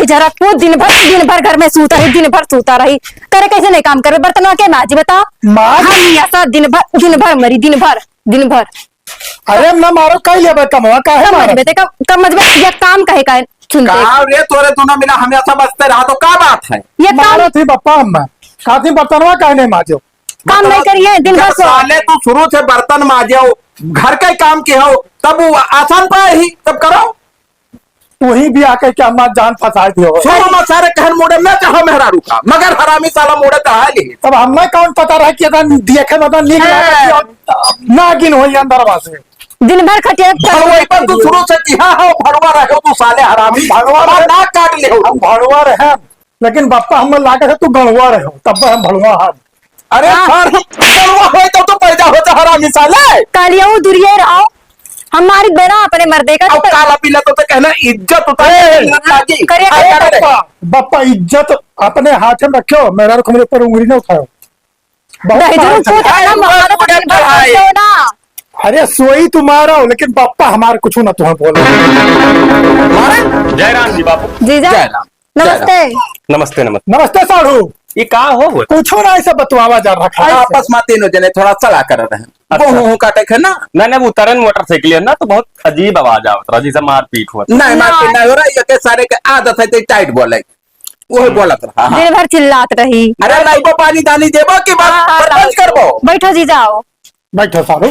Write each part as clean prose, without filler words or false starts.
रही जरा वो दिन भर घर में सूता रही, दिन भर सूता रही। करे कैसे नहीं काम करे, बर्तनों के माजी बता। ऐसा दिन भर मरी, दिन भर। अरे ना मारो कह ले कमवा काहे मारो बेटे कम मत ये काम कहे का सुनते रे तोरे तू ना मिला हमेशा बचते रहा तो क्या बात है। ये मारो थी बप्पा अम्मा काती बर्तनवा काहे नहीं माजो काम नहीं करिए दिन भर। साले तू शुरू से बर्तन माजो घर का काम के हो तब वो आसान पाए ही तब करो। वही भी आके क्या अम्मा जान फंसा दियो। सुनो मैं सारे कहन मोड़े में चाहो मेहरा रुका मगर हरामी साला मोड़े चाहा ली। तब हमें कौन पता रहा कि देखे मतलब नीक ना गिन हो अंदर वासे दिन भर खटिया पर तू शुरू से किया हो भड़वा रहे हो तू साले हरामी भड़वा ना काट ले हो। हम भड़वा रहे लेकिन बप्पा हम लागे है तू गणवा रहे हो तब हम भड़वा हम। अरे गणवा हो तो पैदा होता हरामी साले कालिया दुरिये रहो हमारी बेरा अपने मर्दे का काला पीला तो कहना इज्जत बप्पा इज्जत अपने हाथ में रखो मेरा मेरे ऊपर उंगली ना उठाओ। अरे सोई तुम्हारा हो लेकिन बप्पा हमारे कुछ ना तुम्हें बोलो। जयराम जी बापू। जीजा नमस्ते। नमस्ते नमस्ते नमस्ते साढ़ू। ये कहा हो कुछ ना ऐसा बतवावा जा रखा है आपस में तीनों जने थोड़ा चला कर रहे हैं। वो काटे है ना मैंने वो उतरन मोटरसाइकिल है ना तो बहुत अजीब आवाज आवत रहा जैसे मारपीट हुआ। नहीं मारपीट नहीं हो रहा ये सारे के आदत है टाइट बोले वो बोलत रहा। दिन भर चिल्लात रही। अरे नहीं वो पानी दानी देबो कि बात करबो। बैठो जीजा आओ। बैठो साढ़ू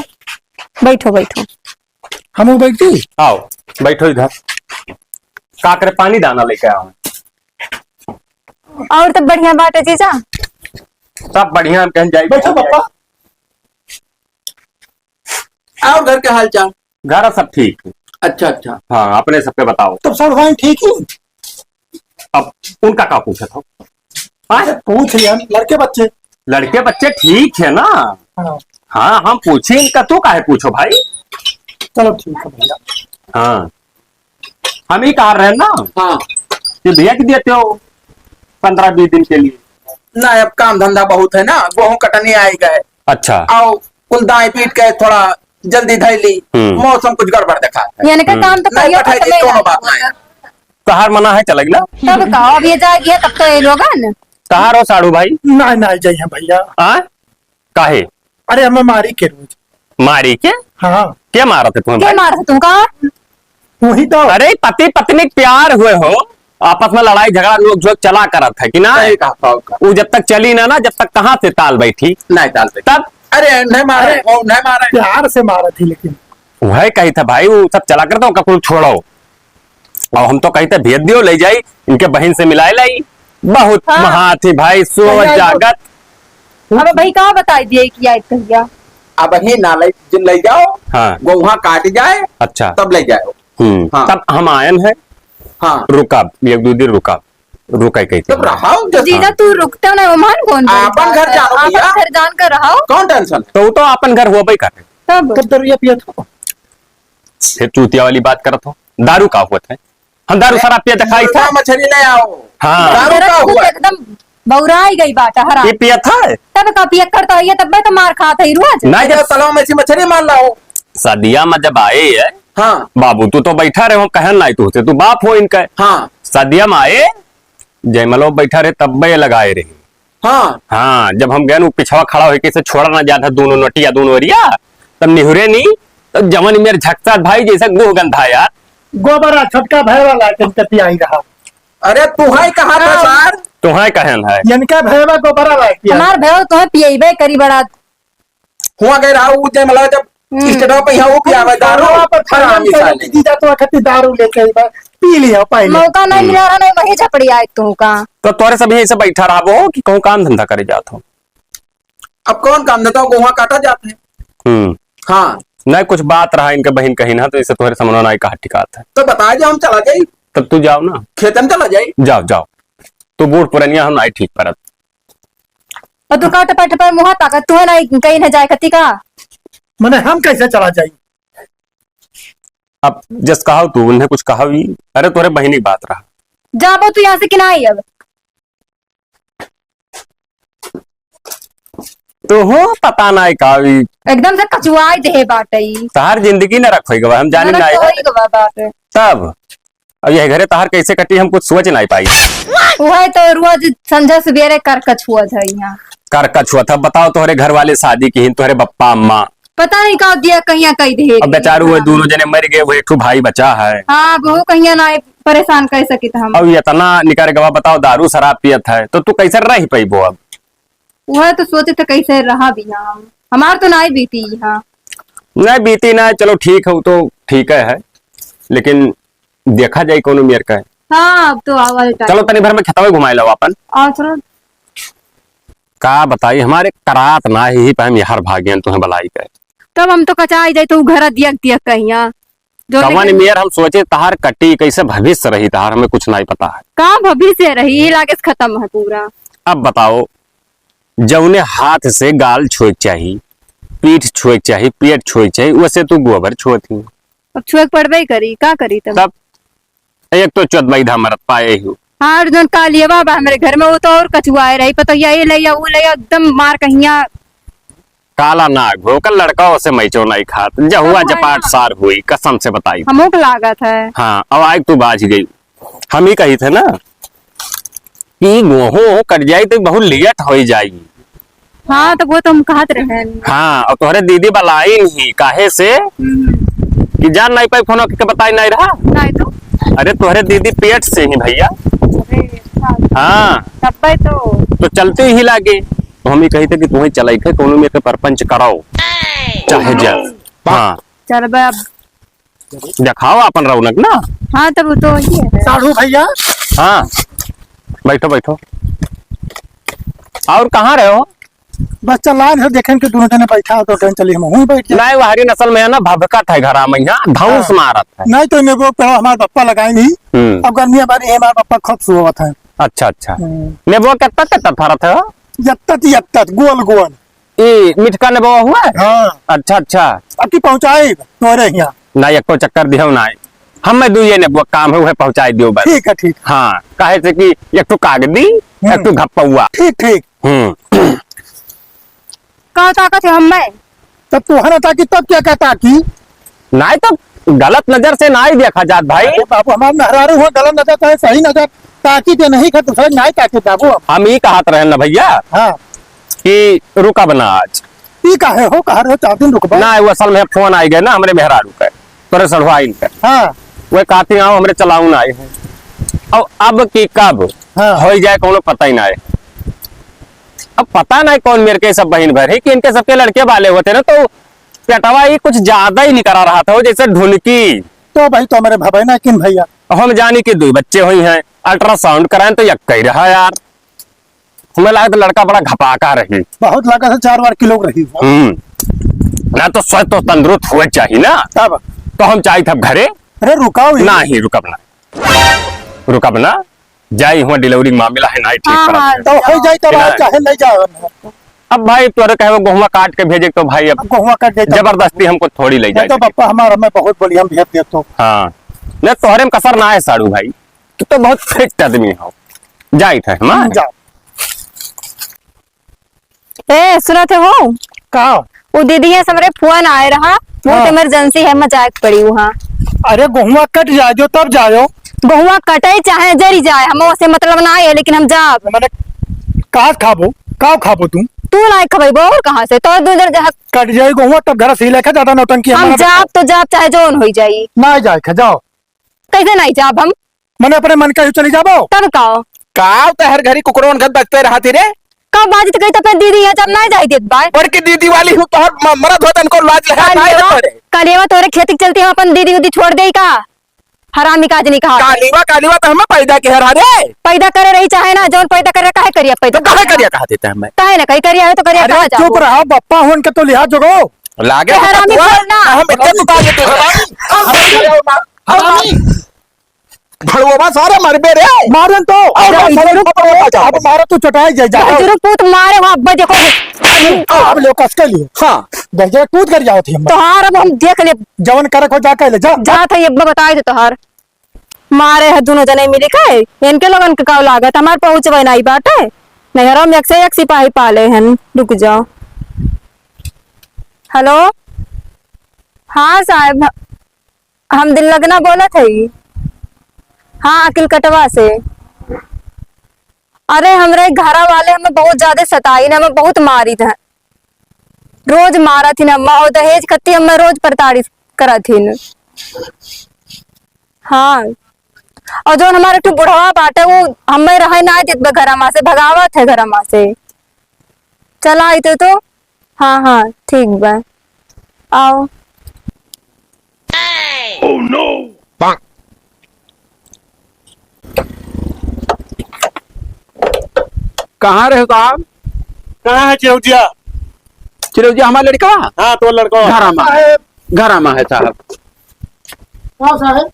बैठो हम बैठी आओ बैठो इधर का करे पानी दाना लेके आओ। और तब बढ़िया बात है जीजा सब बढ़िया हम कहीं जाए। बैठो बप्पा आओ घर के हाल चाल। घर सब ठीक है। अच्छा हाँ अपने सबके बताओ। तब सब भाई ठीक ही अब उनका क्या पूछा था। पूछ लिया लड़के बच्चे ठीक है ना। हाँ हम पूछे इनका तो काहे पूछो भाई। चलो ठीक है भैया। हाँ हम ही कह रहे हैं ना। हाँ कि भैया की देते हो 15-20 दिन के लिए। ना अब काम धंधा बहुत है ना गेहूं कटने आए गए। अच्छा आओ कुल दाएं पीट के थोड़ा जल्दी धैली मौसम कुछ गड़बड़ देखा यानी का काम तो तहार मना है चलेगा तब कहो अब ये जाएगी तब तो ये लोग तहार हो साड़ू भाई नहीं जाइए भैया। काहे अरे हमें मारी के रोज मारी के। हाँ क्या मारा थे तुम्हें मारा तुम कहा वही तो। अरे पति पत्नी प्यार हुए हो आपस में लड़ाई झगड़ा लोग जो चला करत है कि ना वो जब तक चली ना जब तक कहाँ से ताल बैठी नहीं ताल तब। अरे नहीं मारे प्यार से मारा थी लेकिन वह कही था भाई वो सब चला करता हूँ कपूर छोड़ो और हम तो कही था भेज दियो ले जाई इनके बहन से मिलाए लाई बहुत महा थी भाई सो जागत। अब भाई कहाँ बताई दिए कि कहिया अब ही ना ले जाओ। हाँ वहाँ काट जाए। अच्छा तब ले जाओ। हाँ। तब हम आयन है। हाँ रुका 1-2 दिन रुका कही तब रहाओ जीजा तू रुकता ना मान कौन अपन घर जाओ अपन घर जान कर रहा कौन टेंशन तो अपन घर हुआ भाई कर तब दरिया पिया था फिर चूतिया वाली बात करत हो दारू का हुआ था हम दारू शराब पिया दिखाई था मछली ले आओ। हाँ दारू का हुआ एकदम बौराई गई बात हरा ये पिया था तब का पिया करता है तब तो मार खाता ही रोज नहीं जब तलाव में मछली मार लाओ सदिया में जब आए है। हाँ बाबू तू तो बैठा रहे हो कहन नहीं तू तू बाप हो इनका। हाँ सदिया में आए जयमलो बैठा रहे तब वे लगाए रहे। हाँ जब हम गए पिछवा खड़ा हो कैसे छोड़ा ना जाता दोनों नटिया दोनों एरिया तब निहुरे नहीं तब जमन मेरे झकसा भाई जैसा गोह गंधा यार गोबरा छटका भय वाला पियाई रहा। अरे तुम्हारे कहा था सर तुम्हारे कहन है इनका भयवा गोबरा लायक हमार भय तो पियबे करी बड़ा हुआ गए रहा जयमला जब स्टेटवा पे यहाँ वो पियावे दारू दीदा तो खती दारू लेके पी लिया पहले मौका नहीं मिला रहा नहीं वही झपड़ी आए तू का तो तोरे सब ऐसे बैठा रहा वो कि कहूँ काम धंधा करे जात हो। अब कौन काम धंधा वहाँ काटा जाते हैं। हाँ नहीं कुछ बात रहा इनके बहन कहीं ना तो इसे तुम्हारे समझ ना कहा टिकात है तो बताया जाओ हम चला जाये तब तू जाओ ना खेतन चला जाये जाओ तू बूढ़ पुरानिया हम नहीं ठीक परत और तू का टपा टपा मुहा ताकत तू नहीं कहीं न जाए कती का मने हम कैसे चला जाये। अब जस कहा तू उन्हें कुछ कहा भी अरे तोरे बहनी बात रहा जाबो तू यहाँ से कि नहीं अब तो हो पता नहीं का एकदम से कचुआई दे बाटे तार जिंदगी न रखोगे हम जाने ना तब अब यह घरे तहार कैसे कटी हम कुछ सोच नहीं पाई। वह तो रोज संझा सवेरे कर कछुआ था यहाँ। कर कछुआ था। बताओ तोहरे घर वाले शादी की तोहरे बप्पा अम्मा पता नहीं कहा दिया कहीं कहीं दे। अब बेचारू वो दोनों जने मर गए, वो एक ठो भाई बचा है। हाँ वो कहीं ना परेशान कर सके था हम। अब इतना निकर गवा बताओ दारू शराब पियत है तो तू कैसे रह पाई वो। अब वह तो सोचे थे कैसे रहा भी यहाँ, हमार तो नहीं बीती यहाँ। नहीं बीती ना, चलो ठीक है, वो तो ठीक है, लेकिन देखा जाए कौन मेयर का है। हाँ अब तो आवाज चलो तनी भर में खेतवा घुमाए लो अपन। चलो का बताई हमारे करात ना ही पे हम यार भाग्यन तुम्हें बलाई के। तब हम तो कचाई जाए तो घर दिया दिया कहीं कवन मेयर हम सोचे तहार कटी कैसे भविष्य रही तहार हमें कुछ नहीं पता है। कहाँ भविष्य रही, ये लागे खत्म है पूरा। अब बताओ जौने हाथ से गाल छोक चाहिए, पीठ छोक चाहिए, पेट छोक चाहिए, वैसे तू गोबर छोती। अब छुएक पड़बे करी का करी तब एक तो चौदह मरत पाए ही। हाँ जो कालिया बाबा हमारे घर में वो तो और कछुआए रही पता ये लिया वो लिया एकदम मार कहिया। काला नाग हो कल लड़का उसे मैचो नहीं खात जहुआ जपाट सार हुई कसम से बताई हमों को लागत है। हाँ अब आग तू बाज गई। हम ही कही थे ना कि गोहो कट जाये तो बहुत लेट हो जाएगी। हाँ तो वो तो हम कहते रहे। हाँ और तोहरे दीदी बलाई नहीं काहे से कि जान नहीं पाई फोन के बताई नहीं रहा। नहीं तो अरे तोहरे दीदी पेट से ही भैया। हाँ तो चलते ही लागे तो हम ही कही थे कि तुम्हें चलाई थे कोनो में परपंच कराओ चाहे जब। हाँ चल अब दिखाओ अपन रौनक ना। हाँ तब वो तो ये है। साढ़ू भैया हाँ बैठो बैठो। और कहाँ रहे हो। बस चलान है देखें कि दोनों जने बैठा हो तो ट्रेन चली हम वहीं बैठ जाए। नहीं वो हरी नस्ल में है ना भभकत है घरा में यहाँ धौंस मारत है। नहीं तो इन्हें वो पेड़ हमारे पप्पा लगाए नहीं। अब गर्मी हमारी है हमारे पप्पा खूब सुवत है। अच्छा अच्छा नेबो कितना कितना फरत है। यत्तत गोल गोल ये मिठका नेबो हुआ है। हाँ अच्छा अच्छा अब की पहुँचाए तोरे यहाँ ना एको चक्कर दियो ना हम दुए नेबो काम है वह पहुँचाई दियो बस। ठीक है ठीक। हाँ कहे से कि एक तो कागदी एक तो घप्पौआ। ठीक ठीक कहा ताकत है हम में तब तू है ताकि तब क्या कहता कि नहीं तो गलत नजर से नहीं देखा जात भाई। बाबू हमारे मेहरारू हो गलत नजर तो है सही नजर ताकि के नहीं कर सही नहीं ताकि बाबू हम ही कहत रहे ना भैया। हाँ कि रुका बना आज ई काहे हो कहा रहे 4 दिन रुकबा ना वो असल में फोन आई गए ना हमारे मेहरारू का तोरे सड़वाई का। हाँ वो कहती आओ हमरे चलाऊ ना आए हैं और अब की कब हो जाए कौन पता ही ना है। अब पता नहीं कौन मेरे के सब बहन भर है कि इनके सबके लड़के वाले होते ना तो पेटवा ही कुछ ज्यादा ही नहीं करा रहा था वो जैसे ढुनकी। तो भाई तो हमारे भाई ना किन भैया हम जानी कि 2 बच्चे हुई हैं अल्ट्रासाउंड कराएं तो यक कही रहा यार। हमें लगा तो लड़का बड़ा घपाका रही बहुत लगा था 4 बार किलो रही ना तो स्वस्थ तो तंदुरुस्त हुए चाहिए ना तब तो हम चाहिए थे घरे। अरे रुकाओ ना ही रुकब ना जाई हुआ डिलीवरी मामला है नहीं ठीक हाँ, तो हो जाए तब आप चाहे ले जाओ। अब भाई तोरे कहे गहुआ काट के भेजे तो भाई अब गहुआ काट दे जबरदस्ती हमको थोड़ी ले जाए तो पापा हमारा मैं बहुत बढ़िया भेज दे तो। हाँ नहीं तोहरे में कसर ना है साड़ू भाई तू तो बहुत फिट आदमी हो जाई थे हम जाओ। ए सुनते हो कहा वो दीदी है समरे फोन आए रहा बहुत इमरजेंसी है मजाक पड़ी वहाँ। अरे गहुआ कट जाए जो तब जाओ बहुआ कटे चाहे जरी जाए हम से मतलब ना है लेकिन हम जाब। मैंने कहा खाबो तू ना खबेबो और कहाँ से तो दूर जहाँ कट जाए गहुआ तब घर से लेकर ज्यादा नौटंकी हम जाब तो जाब चाहे जोन हो जाई ना जाए जाओ कैसे नहीं जाब हम मैंने अपने मन का चली जाओ तब कहो तो हर घड़ी कुकरों घर बचते रहा रे कब बाजी तो कही तो अपने दीदी है जब नहीं जाई देत बाय बड़की दीदी वाली हूँ तो मरद होता इनको लाज लगा कालीवा तोरे खेती चलती हम अपन दीदी उदी छोड़ दे का हरामी काज नहीं कहा। कालीवा तो हमें पैदा के हरा रे पैदा करे रही चाहे ना जोन पैदा करे काहे करिया पैदा काहे करिया कहा देता है मैं काहे ना कहीं करिया है तो करिया कहां जाओ। चुप रहा बप्पा हो उनके तो लिहाज जगो लागे हरामी बोलना हम इतने तो बात हरामी भड़वा सारे मरबे रे मारन तो अब मारो तो चटाई जाए जाओ जरूर पूत मारे वहां अब्बा देखो अब लोग कस के लिए हाँ देखिए कूद कर जाओ थी तोहार अब हम देख ले जवन करक हो जाके ले जा जा था अब्बा बताए थे तोहार मारे है दोनों जने मिले के इनके लोगन के का लागत हमार पहुंचवे नहीं बाटे नहरों में एक सिपाही पाले हैं। रुक जाओ हेलो हाँ साहब हम दिल लगना बोला थे हाँ किलकटवा से। अरे हमरे घरा वाले हमें बहुत ज्यादा सताई न, हमें बहुत मारी था, रोज मारा थी न अम्मा, और दहेज खत्ती हमें रोज प्रताड़ित करा थी न। हाँ और जो हमारे टू बुढ़वा बाटे वो हमें रहे ना देत घर माँ से, भगावत है घर माँ से। चला आते तो हाँ हाँ ठीक बा, आओ। Oh no! कहाँ रहे साहब? कहाँ है चिरौजिया? चिरौजिया हमारा लड़का? हाँ तो लड़का घरा में है साहब। हाँ साहब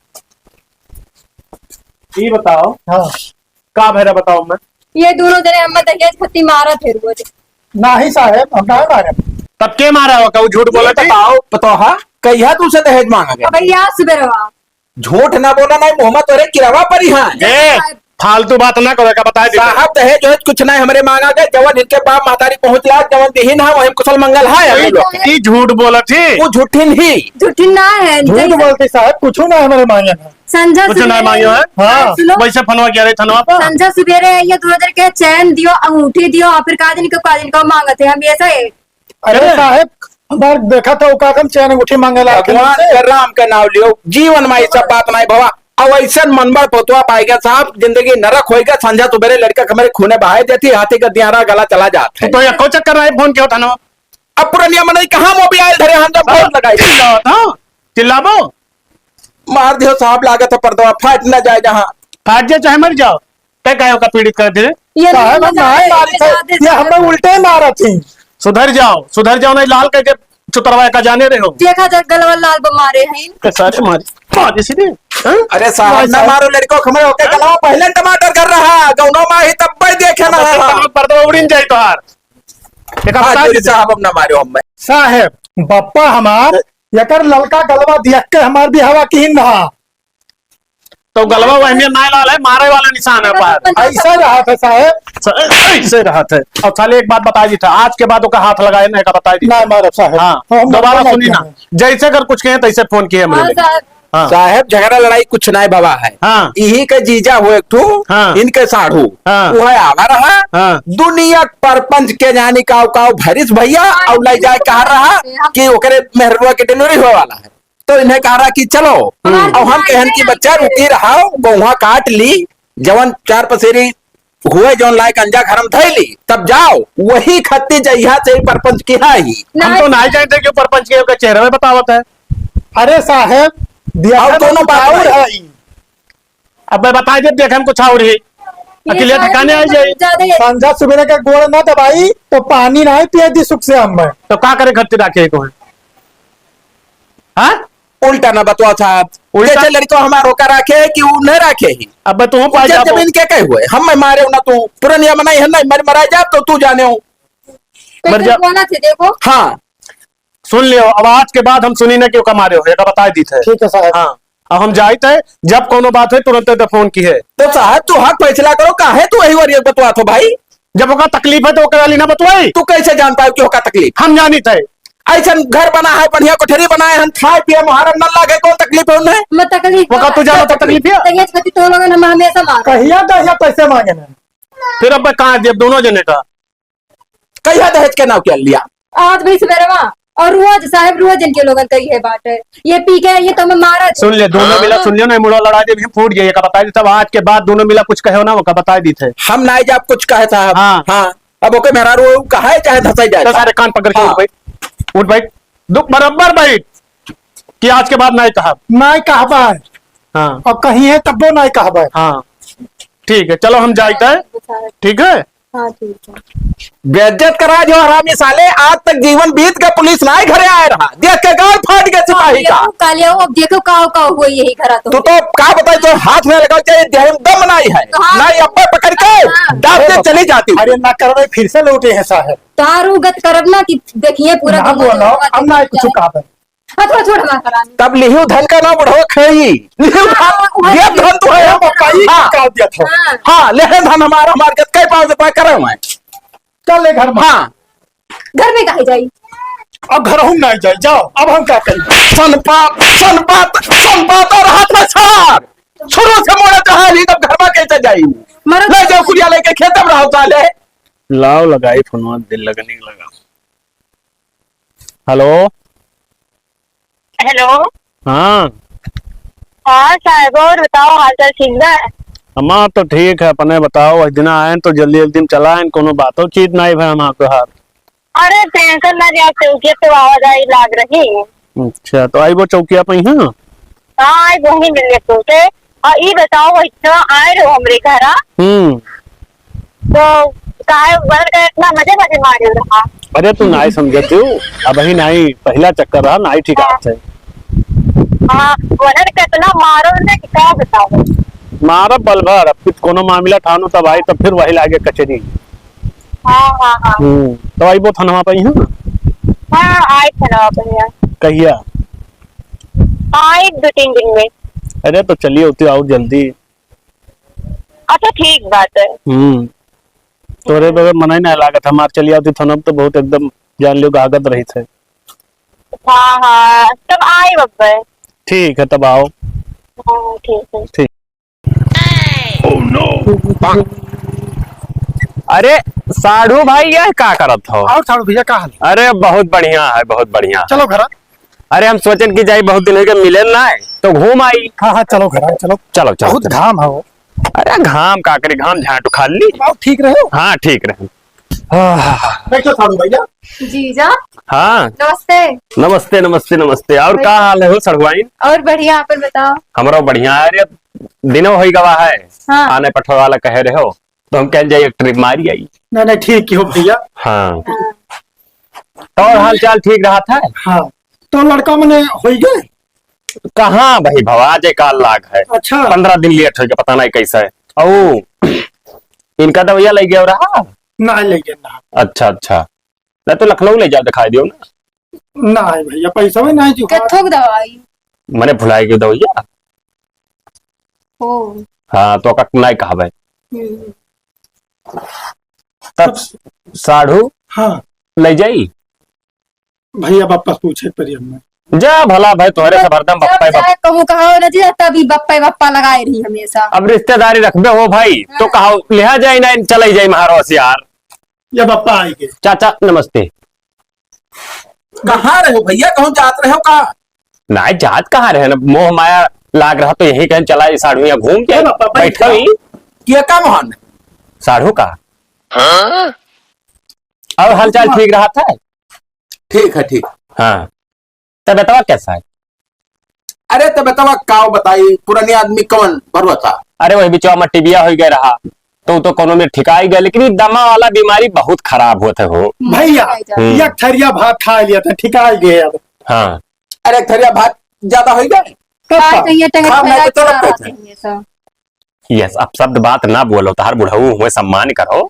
ये बताओ। हाँ का भैरा बताओ। मैं ये दोनों जने हमें दहेज खत्ती मारा थे रोज। नहीं साहब हम नहीं मारे। तब के मारा हो? कहू झूठ बोला था। बताओ कहिया तुमसे दहेज मांगा गया? भैया सुबेरवा झूठ ना बोला, नहीं मोहम्मद तोरे किरवा पर ही है। फालतू बात ना करो, क्या बता दी साहब दहेज जो कुछ नहीं हमारे मांगा गया। जवन इनके बाप मातारी पहुंचला, जवन दिहीन है वही कुशल मंगल है। झूठ बोला थी वो झूठिन ही झूठी ना है, झूठ बोलती साहब, कुछ ना हमारे मांगे संजय कुछ ना मांगे है। हाँ वैसे फनवा क्या रहे थनवा पर संजय सुबेरे ये 2000 के चैन दियो, अंगूठी दियो, और फिर कादिन का मांगा थे हम ऐसा है। अरे साहब हमार देखा था उकाकम चैन अंगूठी मांगे ला भगवान के राम का नाम लियो, जीवन में सब बात नहीं भवा। अब ऐसा मनबर पोतवा पाएगा साहब, जिंदगी नरक होएगा। संझा सुबेरे लड़का हमारे खूने बहाए देती, हाथी का दियारा गला चला जाता है। तो ये को चक्कर रहा है फोन क्यों था ना? अब पुरानिया मन कहा मोबाइल धरे हम जब फोन लगाई चिल्लाबो मार दियो साहब, लागत है पर्दवा फाट न जाए, जहाँ फाट जाए चाहे मर जाओ। क्या का पीड़ित कर दे ये हमें उल्टे मारा थी। सुधर जाओ नहीं लाल करके चुतरवा का जाने रहे हो। देखा गलवा लाल मारे हैं सारे मारे सीधे। अरे साहब ना मारो लड़को खमरे होके गलावा पहले टमाटर कर रहा गौनो में ही तब भाई देखे ना पर्दा उड़ीन जाए तो हार साहब अब ना मारो हम साहब बप्पा हमार यकर ललका गलवा देख के हमार भी हवा की रहा तो गलवा वह ना लाल है, मारे वाला निशान है पार। ऐसा रहा था साहब, ऐसे रहा था। और साले एक बात बता दी था, आज के बाद उसका हाथ लगाए नहीं का बता दी ना मारो साहब। हाँ दोबारा सुनी ना, जैसे अगर कुछ कहे तैसे फोन किए हमने। साहब झगड़ा लड़ाई कुछ नहीं बाबा है। हाँ यही के जीजा हुए तू। हाँ इनके साढ़ू। हाँ वो है आवा रहा। हाँ दुनिया परपंच के जानी काव भरिस भैया और ले जाए कहा रहा कि ओकरे मेहरुआ के डिलीवरी हो वाला है, तो इन्हें कहा रहा कि चलो। और हम कहन की बच्चा रुकी रहा, गौहा काट ली, जवन 4 पसेरी हुए जौन लायक अंजा घरम थैली, तब जाओ वही खत्ती जइहा से परपंच की ही। हम तो नहीं जानते क्यों परपंच के चेहरे में बतावत है। अरे साहब दोनों बात है। अब मैं बता दे देख हम कुछ और ही अकेले ठिकाने आ जाए। संजा सुबह का गोड़ ना दबाई तो पानी नहीं पिए दी सुख से हम तो क्या करे खर्चे रखे को है। हाँ उल्टा ना बतवा साहब, उल्टा लड़को हमारो का रखे कि वो न रखे ही। अब तू जमीन के कहे हुए हम मारे ना, तू पुरानिया मनाई है ना, मर मरा जा तो तू जाने हो मर जा देखो। हाँ सुन लियो, अब आज के बाद हम सुनी ना क्यों कमा रहे हो बता दी थे। ठीक है साहब। हाँ अब हम जाए थे, जब कोनो बात है तुरंत फोन की है। तो साहब तू हक फैसला करो, का है तू वही वरियत बतवा तो भाई। जब होगा तकलीफ है तो करा ना बतवाई। तू कैसे जान पाए क्यों का तकलीफ? हम जानी थे ऐसा घर बना है, बढ़िया कोठरी बनाए हम, खाए पिए मुहारम न लगे, कौन तकलीफ है उन्हें? मत तकलीफ वो तू जानो तो तकलीफ है। दहेज खत्ती तो लोग हम हमेशा मांग कहिया दहेज पैसे मांगे ना, फिर अब कहाँ जब दोनों जने का कहिया दहेज के नाम क्या लिया? आज भी सवेरे और रोज साहब रोज इनके लोगन कही है बात है, ये पी के ये तो मैं मारा। सुन ले दोनों मिला, सुन लियो ना, मुड़ा लड़ा दे फूट गया का बता दी तब। आज के बाद दोनों मिला कुछ कहे ना वो का बता दी थे। हम ना जब कुछ कहे साहब। हाँ हाँ अब ओके मेरा रो कहा है चाहे धसाई जाए। सारे कान पकड़ के उठ बैठ दुख बराबर बैठ कि आज के बाद नहीं कहा नहीं कहा। हाँ और कहीं है तब वो नहीं कहा। हाँ ठीक है चलो हम जाते हैं। ठीक है हाँ ठीक है। बेइज्जत करा जो हरामी साले, आज तक जीवन बीत का पुलिस ना घरे आए रहा, देख के गाल फाट गए सिपाही का। कालिया अब देखो का हुआ यही घरा तो का बताए जो हाथ में लगा चाहिए देह में दम नहीं है नहीं, अब पकड़ के डांटते चली जाती। अरे ना करो फिर से लौटे हैं साहब। तारू गत करब ना कि देखिए पूरा हम ना कुछ कहा थोड़ा तब लिहियो धन का ना बढ़ो खाई ये धन तो है काट दिया था। हाँ ले धन हमारा हमारे कई पाँव से करे हुए चल ले घर में। हाँ घर में कहीं जाई, अब घर हम नहीं जाए, जाओ अब हम क्या करें। सनपात और हाथ में छार शुरू से मोड़ा तो हाल ही तब घर में कैसे जाई ले जाओ कुड़िया लेके खेत में रहो साले। लाओ लगाई फोनवा, दिल लगने लगा। Hello hello. हाँ हाँ साहब, और बताओ हाल चाल ठीक है? अम्मा तो ठीक है, अपने बताओ। आज दिन आए तो जल्दी जल्दी चला आए, कोनो बातों चीज नहीं भाई हम आपके हाथ। अरे टेंशन ना लिया, चौकी तो आवाजाही लाग रही। अच्छा तो आई वो चौकिया पे है। हाँ वही मिल गए तुमसे। और ये बताओ इतना आए रहो हमरे घर तो काहे बन गए, इतना मजे मजे मारे रहा। अरे तू नाई समझे तू, अब ही नाई पहला चक्कर रहा, नाई ठीक है। हाँ वनर कितना मारो ने क्या बताओ। मारा बल भर, अब फिर कोनो मामला ठानो तब आई, तब फिर वही लागे कचरी। हाँ हाँ हाँ तो आई वो थाना पे है। हाँ आए थे ना भैया। कहिया? हाँ 1-2-3 दिन में। अरे तो चलिए होती आओ जल्दी। अच्छा ठीक बात है। तोरे बगैर मना ही नहीं लागत, हमार चली आती थाना तो बहुत एकदम जान लियो गागत रही थे। हाँ हाँ तब आए बब्बे। ठीक है तब आओ। हाँ ठीक है। ठीक। Oh, no. अरे साढ़ू भाई यह क्या करत हो? और साढ़ू भैया कहाँ? अरे बहुत बढ़िया है, बहुत बढ़िया। चलो घर। अरे हम सोचन की जाई, बहुत दिन हो गए मिले ना तो घूम आई। हाँ हाँ चलो घर चलो। चलो चलो। बहुत घाम है। अरे घाम का करे, घाम झाटू खा ली। ठीक रहे। हाँ ठीक रहे। बैठो साढ़ू भैया। जीजा हाँ नमस्ते। नमस्ते नमस्ते नमस्ते। और क्या हाल है हो सड़वाइन? और बढ़िया, अपन बताओ। हमारा बढ़िया है। अरे दिनों हो गवा है। हाँ। आने पठवा वाला कह रहे हो तो हम कह जाए एक ट्रिप मारी आई। नहीं नहीं ठीक हो भैया। हाँ और हाल चाल ठीक रहा था। हाँ तो लड़का मैंने हो गए कहाँ भाई भवा जे काल लाग है। अच्छा 15 दिन लेट हो गया, पता नहीं कैसा है। ओ इनका दवाइया ले गया रहा ना ले गए ना। अच्छा अच्छा, नहीं तो लखनऊ ले जाओ दिखाई दियो ना। नहीं भैया पैसा भी नहीं जुगाड़। कथोक दवाई मैंने भुलाई गई दवाइया। ओ हाँ तो कक नहीं कहा भाई। तब साढ़ू हाँ ले जाई भैया वापस पूछे पर हमने जा भला भाई तुम्हारे से हरदम बप्पा बप्पा। कहूँ कहा ना जी, तभी बप्पा बप्पा लगाए रही हमेशा। अब रिश्तेदारी रखबे हो भाई तो कहा लिहा जाए ना, चले जाए महारोस यार। या पापा आएंगे। चाचा नमस्ते। कहाँ रहे हो भैया, कहूँ जात रहे हो? कहा नहीं जात कहाँ रहे ना, मोह माया लाग रहा तो यही कहीं चला साढ़ू यहाँ घूम के बैठा ही किया का मोहन साढ़ू का। और हालचाल ठीक रहा था? ठीक है ठीक। हाँ तब बतावा कैसा है? अरे तो बतावा काव बताई, पुरानी आदमी कौन भरवता। अरे वही बिचवा में टिबिया हो गया रहा तो कोनो में ठिकाई गया, लेकिन दमा वाला बीमारी बहुत खराब होते हो भैया। एक थरिया भात खा लिया था, ठिका गए अब। हाँ अरे थरिया भात ज्यादा हो गए। यस अब शब्द बात ना बोलो, तार बुढ़ऊ हुए सम्मान करो।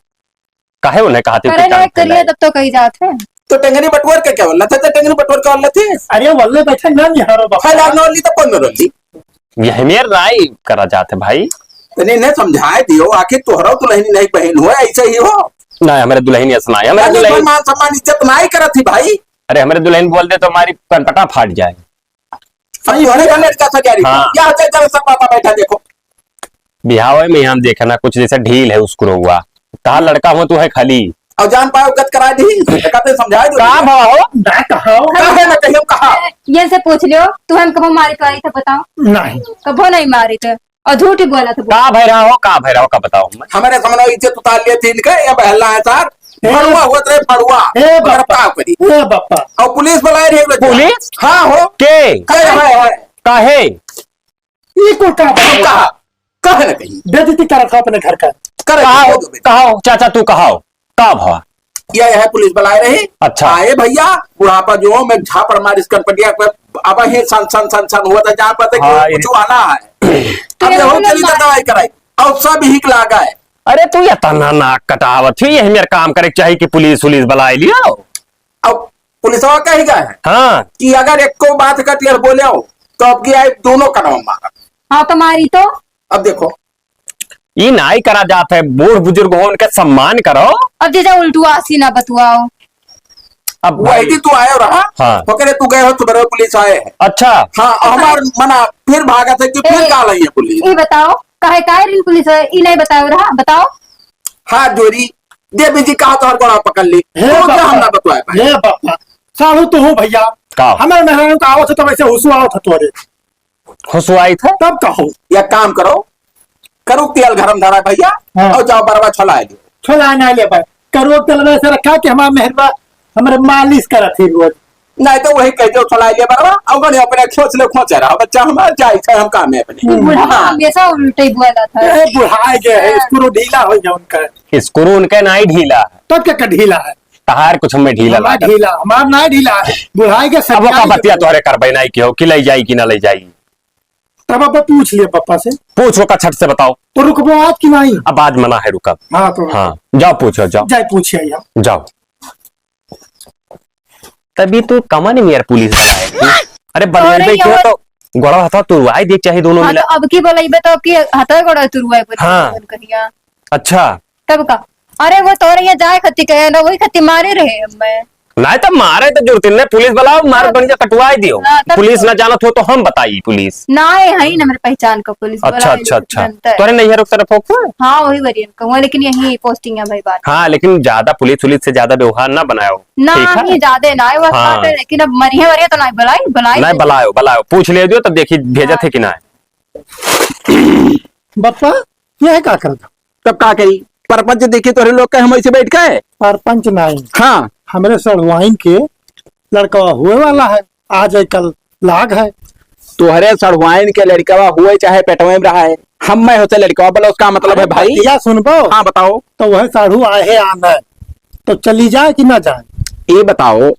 काहे उन्हें कहते करिए तब तो कही जाते हैं। तो टेंगनी बटवर के क्या बोलना था? तो टेंगनी बटवर का बोलना थे। अरे वल्ले बैठे ना निहारो बापा। फाइल आग नोली तो कौन नोली? यह मेर राय करा जाते भाई। तने ने समझाए दियो, आखिर तोहरा दुल्हन नहीं बहन हो, ऐसे ही हो ना। हमारे दुल्हन ये सुनाया, हमारे दुल्हन मान सम्मान इज्जत नहीं करा थी भाई। अरे हमारे दुल्हन बोल दे तो हमारी कनपटा फाट जाए। सही होने का लड़का सा जारी। हाँ। क्या चल सब पापा बैठा देखो। बिहाव में हम देखे ना कुछ जैसे ढील है उसको हुआ, कहा लड़का हो तू है खाली और जान पाओ गत करा दी। कहते समझाए दो। कहा भाव ना कहा है ना कहीं कहा। ये से पूछ लियो, तू हम कबो मारी तो आई था बताओ? नहीं कबो नहीं मारी थे और झूठ ही बोला था। कहा भय रहा हो, कहा भय रहा हो का बताओ। हमारे समझो इज्जत उतार लिए थी इनके, या बहला है सर फड़ुआ हुआ रे फड़ुआ। ए बापा करी ए बापा। और पुलिस बुलाए रही। पुलिस? हाँ हो के काहे ये को कहा कहे ना कहीं बेइज्जती करा था अपने घर का। कहा चाचा तू कहा का भवा यह है पुलिस बुलाए रही। अच्छा आए भैया बुढ़ापा जो मैं झापड़ मार इस कनपटिया अब ही सन सन सन सन हुआ था जहाँ पर कुछ आना है। अब ये हो चली तो दवाई कराई और सब ही लागा है। अरे तू ये तना नाक कटावत ही, यही मेरा काम करे चाहिए कि पुलिस उलिस बुला लिया। अब पुलिस कही गए है हाँ कि अगर एक को बात कटियर बोले हो तो अब की आए दोनों का नाम मारा। हाँ तो मारी तो अब देखो ये नाई करा जाता है, बूढ़ बुजुर्ग हो उनका सम्मान करो। अब जैसा उल्टू आसी ना बतुआओ। अब वही दिन तू आयो रहा। हाँ। तो करे तू गए हो तुम्हारे पुलिस आए है। अच्छा हाँ हमार मना फिर भागा थे कि फिर का लई है पुलिस। ये बताओ काहे काहे रिन पुलिस है ई नहीं बताओ रहा बताओ। हाथ जोड़ी दे बीजी कहा तो हर बड़ा पकड़ ली हे तो क्या बाबा, हम ना बतवाए भाई। हे बाबा साहू तो हूँ भैया का हमारे मेहरारू का आवत तो वैसे हुसु आवत है तोरे खुशवाई था। तब कहो या काम करो करो तेल गरम धरा भैया हाँ। और जाओ बरवा छला लो। छोला ना ले भाई करो तेल में से रखा कि हमारा मेहरबा हमारे मालिश करा थी रोज। नहीं तो वही कह दो छला ले बरवा और गने अपने खोच ले खोच रहा बच्चा हमारा जाए छै हम काम है अपने। बुढ़ा हमेशा उल्टे बोला था। ए बुढ़ाए गए है स्क्रू ढीला हो गया उनका। स्क्रू उनका नहीं ढीला है, तब क्या ढीला है तहार कुछ में ढीला हमारा लगा। ढीला हमारा ना ढीला है बुढ़ाई के अब वो का सरिया बतिया तोहरे करबे नहीं की हो कि ले जाई कि ना ले जाई। तब अब पूछ लिया पापा से पूछो का छट से बताओ। तो रुकबो आज की नहीं। अब आज मना है रुका। हाँ तो हाँ जाओ पूछो जाओ जाए पूछिए हम जाओ। तभी तो कमन में यार पुलिस बनाए। अरे बनवे क्यों तो गोड़ा हथा तुरवाई देख चाहे दोनों हाँ मिला। तो अब की बोलाइबे तो अब की हथा गोड़ा तुरुआ पर हाँ। कहिया अच्छा तब का। अरे वो तोरे यहाँ जाए खत्ती कहे ना वही खत्ती मारे रहे मैं। नहीं तो मारे तो जरूरत नहीं पुलिस बुलाओ मार बढ़िया कटवाई दियो। हाँ, तब पुलिस तो। ना जानत हो तो हम बताई पुलिस। ना है ना मेरे पहचान का पुलिस अच्छा अच्छा अच्छा जानता है। तोरे नहीं है रुक तरफ हो। हाँ वही वरियन कहूँ लेकिन यही पोस्टिंग है भाई बात। हाँ लेकिन ज्यादा पुलिस से ज्यादा व्यवहार ना बनाओ। ना ठीक है? ही ज्यादा ना है बस हाँ। बात है लेकिन अब मरिए वरिए तो नहीं बुलाई बुलाई नहीं बुलाओ बुलाओ पूछ ले दियो तब देखी भेजा थे कि ना। बप्पा यह क्या कर दो तब का करी परपंच देखी तोरे लोग के हम ऐसे बैठ गए। सरपंच नहीं हाँ हमारे सड़वाइन के लड़का हुए वाला है आज कल लाग है। तोहरे सड़वाइन के लड़कवा हुए चाहे पेटवे में रहा है हम मैं होते लड़कवा बोला उसका मतलब है भाई। या सुनबो हाँ बताओ। तो वह साढ़ू आए आना है तो चली जाए कि ना जाए। ये बताओ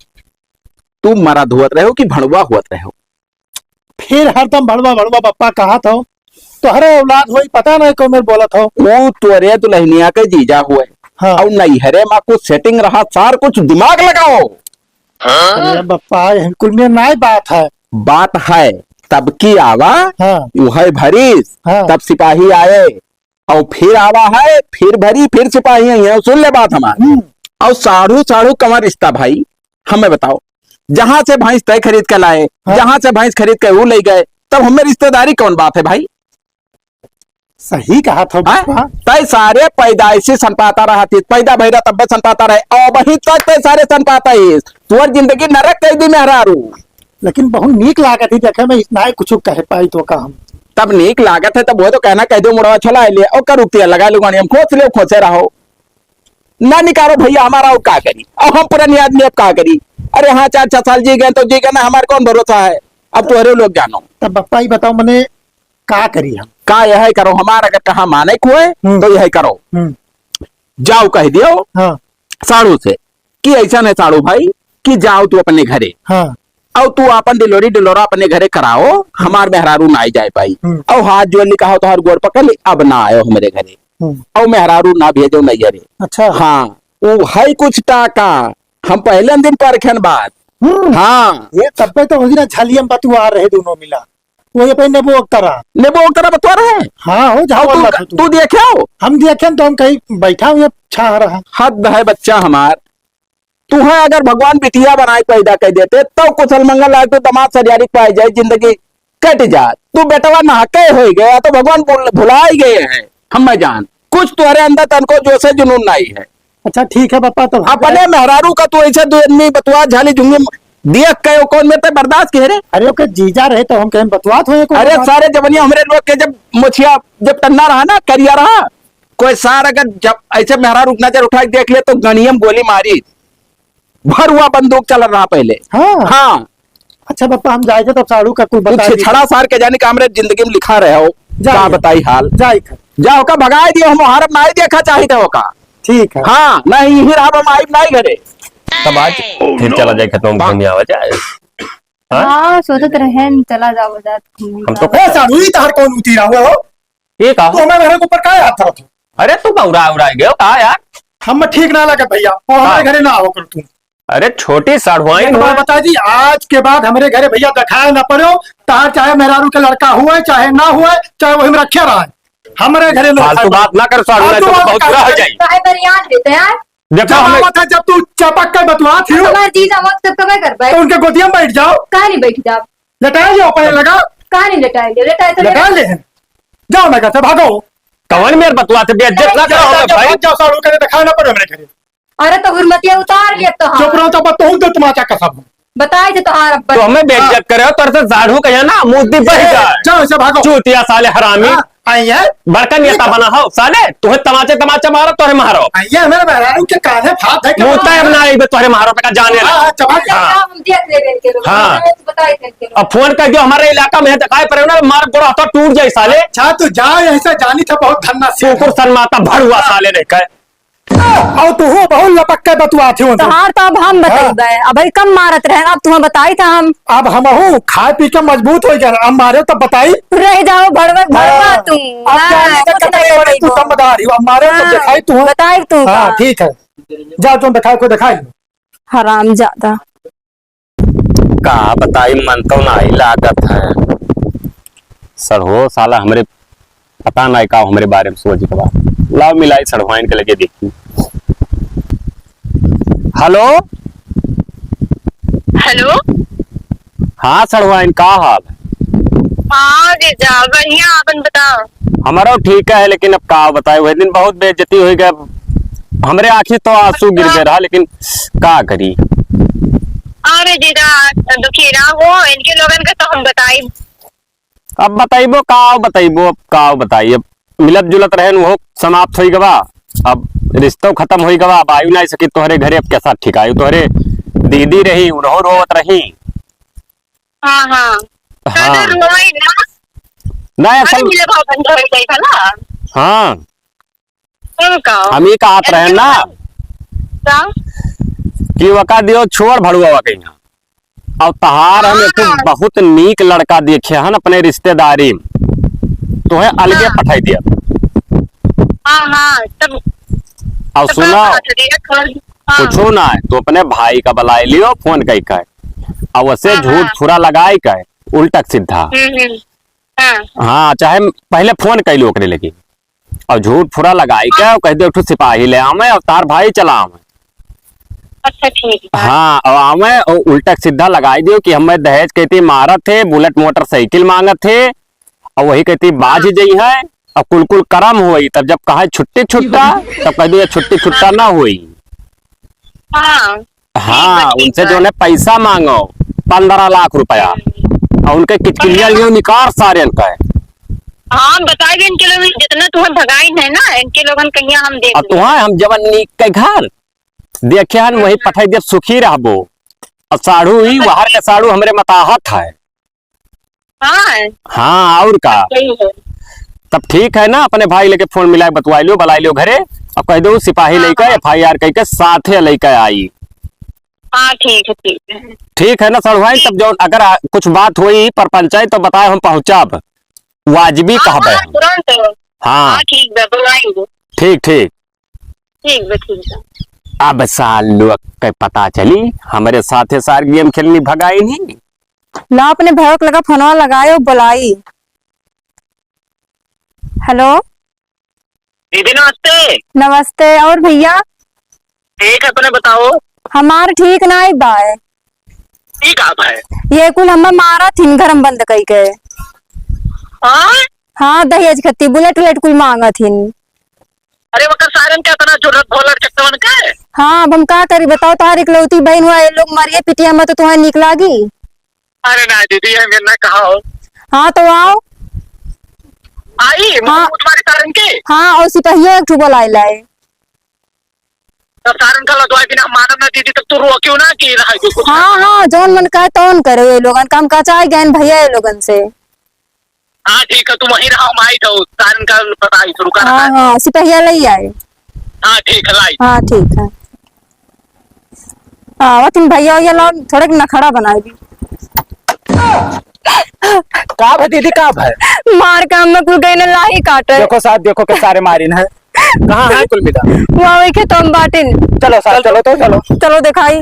तू मरद हुआ रहे हो कि भड़ुआ हुआ रहे हो। फिर हरदम भड़वा भड़वा पप्पा कहा था तो हरे औलाद हुई पता नहीं को मेरे बोला था। वो तोरे दुल्हनिया के जीजा हुए हाँ। और नहीं हरे माँ कुछ सेटिंग रहा सार कुछ दिमाग लगाओ। अरे बप्पा कुल में नहीं बात है। बात है तब की आवा हाँ। वह भरीस हाँ। तब सिपाही आए और फिर आवा है फिर भरी फिर सिपाही आई है सुन ले बात हमारी। और साढ़ू साढ़ू कमर रिश्ता भाई हमें बताओ जहां से भैंस तय खरीद के लाए हाँ। जहां से भैंस खरीद के वो ले गए तब हमें रिश्तेदारी कौन बात है भाई। सही कहा था बप्पा। तय सारे पैदाइशी सनपाता रहा थी पैदा भैरा तब सनपाता रहे और वही तक तय सारे सनपाता ही तुअर जिंदगी नरक कैदी में हरारू। लेकिन बहुत नीक लागत थी देखे में इतना ही कुछ कह पाई तो का हम तब नीक लागत है तब वो तो कहना कह दो मुड़वा छला लिए और कर रुकती लगा लुगानी हम खोच ले खोचे रहो ना निकालो भैया हमारा का करी और हम पुरानी आदमी अब का करी। अरे हाँ 4-4 साल जी गए तो जी गए ना हमारे कौन भरोसा है अब तुम्हारे लोग जानो। तब बप्पा ही बताओ मैंने का करी हम। का यह करो हमारा अगर कहा माने कुए तो यह करो जाओ कह दियो हाँ साड़ू से कि ऐसा नहीं साड़ू भाई कि जाओ तू अपने घरे हाँ और तू अपन डिलोरा अपने घरे कराओ हमार मेहरारू ना आई जाए पाई और हाथ जोड़ कहा तो हर गोड़ पकड़ ली अब ना आयो हमारे घरे और मेहरारू ना भेजो नैयरे। अच्छा हाँ वो है कुछ टाका हम पहले दिन परखन बात। हाँ ये तब पे तो होगी ना छलियम बतुआ रहे दोनों मिला वो ये पे नेबो करा नेबो तरह बतवा रहे। हाँ हो जाओ वाला था तू देखे हो हम देखे तो हम कहीं बैठा हुए छा रहा। हद है बच्चा हमार तू है अगर भगवान बिटिया बनाए पैदा कर देते तो कुशल मंगल आए तो दमाद सरियारी पाई जाए जिंदगी कट जाए। तू बेटवा नहाके हो गया तो भगवान भुला ही गए हैं हम जान कुछ तुम्हारे अंदर तनको जो से जुनून नहीं है। अच्छा ठीक है पापा तो अपने मेहरारू का तू ऐसे दो आदमी बतवा झाली झुंगी देख के कौन में ते बर्दाश्त के रे। अरे ओके जीजा रहे तो हम कहीं बतवात हुए अरे सारे जवनिया हमारे लोग के जब मुछिया जब टन्ना रहा ना करिया रहा कोई सार अगर जब ऐसे मेहरारू नजर उठा के देख ले तो गनियम गोली मारी भर हुआ बंदूक चल रहा पहले। हाँ हाँ अच्छा पापा हम जाएंगे तब साड़ू का कोई बता छड़ा सार के जाने का हमारे जिंदगी में लिखा रहे हो क्या बताई हाल जाए जाओ का भगाई दियो हम हरम नहीं देखा चाहिए हो का। ठीक है हाँ नहीं ही हम आई नहीं घरे तब आज फिर चला जाए खत्म घूम आवा जाए। हाँ सोचत रहे चला जाओ हम तो ए साड़ू ही तार कौन उतीरा हुआ हो ये तो कहा हमें मेरे ऊपर का हाथ रखो। अरे तू बौरा उड़ा गयो कहा यार हम ठीक ना लगे भैया और हमारे घरे ना आओ कर तू। अरे छोटी साढ़ुआई एक बात बता दी आज के बाद हमारे घरे भैया दिखाया ना पड़ो तार चाहे मेहरारू का लड़का हुआ है चाहे ना हुआ है चाहे वही में रखे रहा है हमारे घरे फालतू बात ना कर साढ़ू नहीं तो बहुत बुरा हो जाए। काहे बरियान देते यार देखो जब हमें आवत है जब तू चपक कर बतवा थी हमारा जीजा मत तब कब कर पाए तो उनके गोदिया में बैठ जाओ, कहाँ नहीं बैठी जाओ, लटाए जाओ पहले लगा, कहाँ नहीं लेटाएंगे, लेटाए तो लटा ले जाओ मैं कहते भागो कौन मेरे बतवा थे बेइज्जत ना करो हमें भाई। जाओ साड़ू करे दिखाए ना पड़े मेरे घरे। अरे तो हुर्मतिया उतार लिया तो चुप हाँ रहो तो बताऊं तो तुम्हारा कसम। बताए थे तो हाँ रब्बा तो हमें बेइज्जत करे हो तो साढ़ू कहे ना मूर्ति बढ़ जाए। जाओ ऐसे भागो। चूतिया साले हरामी आई है बड़का नेता बना हो साले, तुम्हें तमाचे तमाचा मारो तोरे मारो, आई है मेरे बहरान के काने फात है मुंहता है अपना एक तोरे मारो पे का जाने ना। चपक हाँ। हम देख ले इनके लोग हाँ। बताए थे इनके लोग अब फोन कर दियो हमारे इलाका में है दिखाई पड़े ना मार गोड़ा तो टूट जाए साले। अच्छा तू जा ऐसे जानी था बहुत धन्ना से कुकुर सनमाता भड़ुआ साले ने कहे। और तू हो बहुत लपक के बतवा थी तो हार तो अब हम बताई अब भाई कम मारत रहे अब तुम्हें बताई था हम अब हम हूँ खा पी के मजबूत हो गया अब मारे तो बताई रह जाओ भड़वा भड़वा तुम अब हाँ, जाने वो तक तो नहीं नहीं बड़ी तू बताई समझदार हो अब मारे तो हाँ, दिखाई तू बताई तू हाँ ठीक है जा तुम दिखाई को दिखाई हराम ज्यादा कहा बताई मन तो नहीं लागत है सर हो साला हमरे पता नहीं का हमारे बारे में सोच के बाद लाओ मिलाई सड़वाइन के लगे देखी। Hello hello. हाँ सड़वाइन का हाल है? हाँ जीजा बढ़िया, अपन बताओ। हमारा ठीक है लेकिन अब का बताए वही दिन बहुत बेइज्जती हुई गया हमरे आंखी तो आंसू गिर गए रहा लेकिन का करी। अरे जीजा दुखी ना हो, इनके लोगन का तो हम बताई। अब बताइबो का बताइए मिलत जुलत रहे वो समाप्त हो गवा अब रिश्तों खत्म हो गवा अब आयु नहीं सकी तोहरे घरे अब कैसा ठिकायु तोहरे दीदी रही उन्हों रोवत रही। हाँ हाँ हाँ तो रोई ना। नहीं अरे असल मिले भाव बंद हो गई था ना। हाँ उनका हम ही कहत रहे ना क्या? कि वका दियो छोड़ भड़ुआ वके यहाँ अब तहार हम एक हाँ। बहुत नीक लड़का देखे हन अपने रिश्तेदारी में तो है अलगे हाँ। पठाई दिया हाँ हाँ तब और सुनो हाँ कुछो ना है तो अपने भाई का बुलाए लियो फोन कई का और वैसे हाँ, झूठ हाँ। फुरा लगाई का उल्टक सीधा हाँ हाँ चाहे पहले फोन कैलो ओकरे लगी और झूठ फुरा लगाई के और कह दे उठो सिपाही ले आवे और तार भाई चला आवे। अच्छा ठीक है। हाँ और आवे और उल्टक सीधा लगाई दियो कि हमें दहेज कहती मारत थे बुलेट मोटरसाइकिल मांगत थे और वही कहती बाज जई है और कुल करम हुई तब जब कहा छुट्टी छुट्टा तब कह दिया छुट्टी छुट्टा ना हुई। हाँ हाँ उनसे जो है पैसा मांगो 15 लाख रुपया और उनके किटकिलिया लियो निकार सारे का है। हाँ बता दे इनके लोग जितना तुम्हें भगाई है ना इनके लोगन कहीं हम देख और तुहां हम जवन के घर देखे हन वही पठाई देव सुखी रहबो और साड़ू ही बाहर के साड़ू हमरे मताहत है। हाँ हाँ और का सही है। तब ठीक है ना अपने भाई लेके फोन मिलाए बतवाई लो बुलाई लो घरे और कह दो सिपाही लेकर FIR कह के साथे लेकर आई। हाँ ठीक है ठीक है। ठीक है ना सड़वाई तब जो अगर कुछ बात हुई पर पंचायत तो बताए हम पहुंचाब वाजिबी हाँ, कहबे हाँ, हम। तुरंत हाँ हाँ ठीक है बुलाएंगे। ठीक ठीक ठीक है ठीक है। अब साल लोग के पता चली हमारे साथे सार गेम खेलनी भगाई नहीं। ला अपने भैया को लगा फोनवा लगाए और बुलाई। हेलो दीदी नमस्ते। नमस्ते और भैया ठीक है अपने बताओ। हमार ठीक ना ही बाय ठीक आप है। ये कुल हमें मारा थी घर में बंद कई के। हाँ हाँ दहेज खत्ती बुलेट उलेट कुल मांगा थी। अरे वकर सारन क्या तना जरूरत भोलर चक्कवन का है। हाँ अब हम का करी बताओ तार इकलौती बहन हुआ ये लोग मरिए पिटिया में तो तुम्हें निक लागी। अरे ना दीदी है मेरे ना कहा हो। हाँ तो आओ। आई हाँ। तुम्हारे सारन के हाँ और सिपाहियों एक ठू बुलाई लाए। तब सारन का लगवाई बिना मानव ना दीदी तब तो रो क्यों ना की रहा है कुछ। हाँ हाँ जौन मन कहे तौन करे ये लोगन काम कचाए गए भैया ये लोगन से। हाँ ठीक है तुम वहीं रहो हम आई तो सारन का पता ही शुरू कर। हाँ हाँ सिपाहिया ले आए। हाँ ठीक है लाई। हाँ ठीक है। हाँ वो तुम भैया ये लो थोड़े नखड़ा बनाए भी। का है दीदी का है मार काम में कुल गए न लाही काटे। देखो साहब देखो के सारे मारिन है कहाँ है कुल मिला वहाँ के तुम बाटिन। चलो साहब चलो तो चलो चलो दिखाई।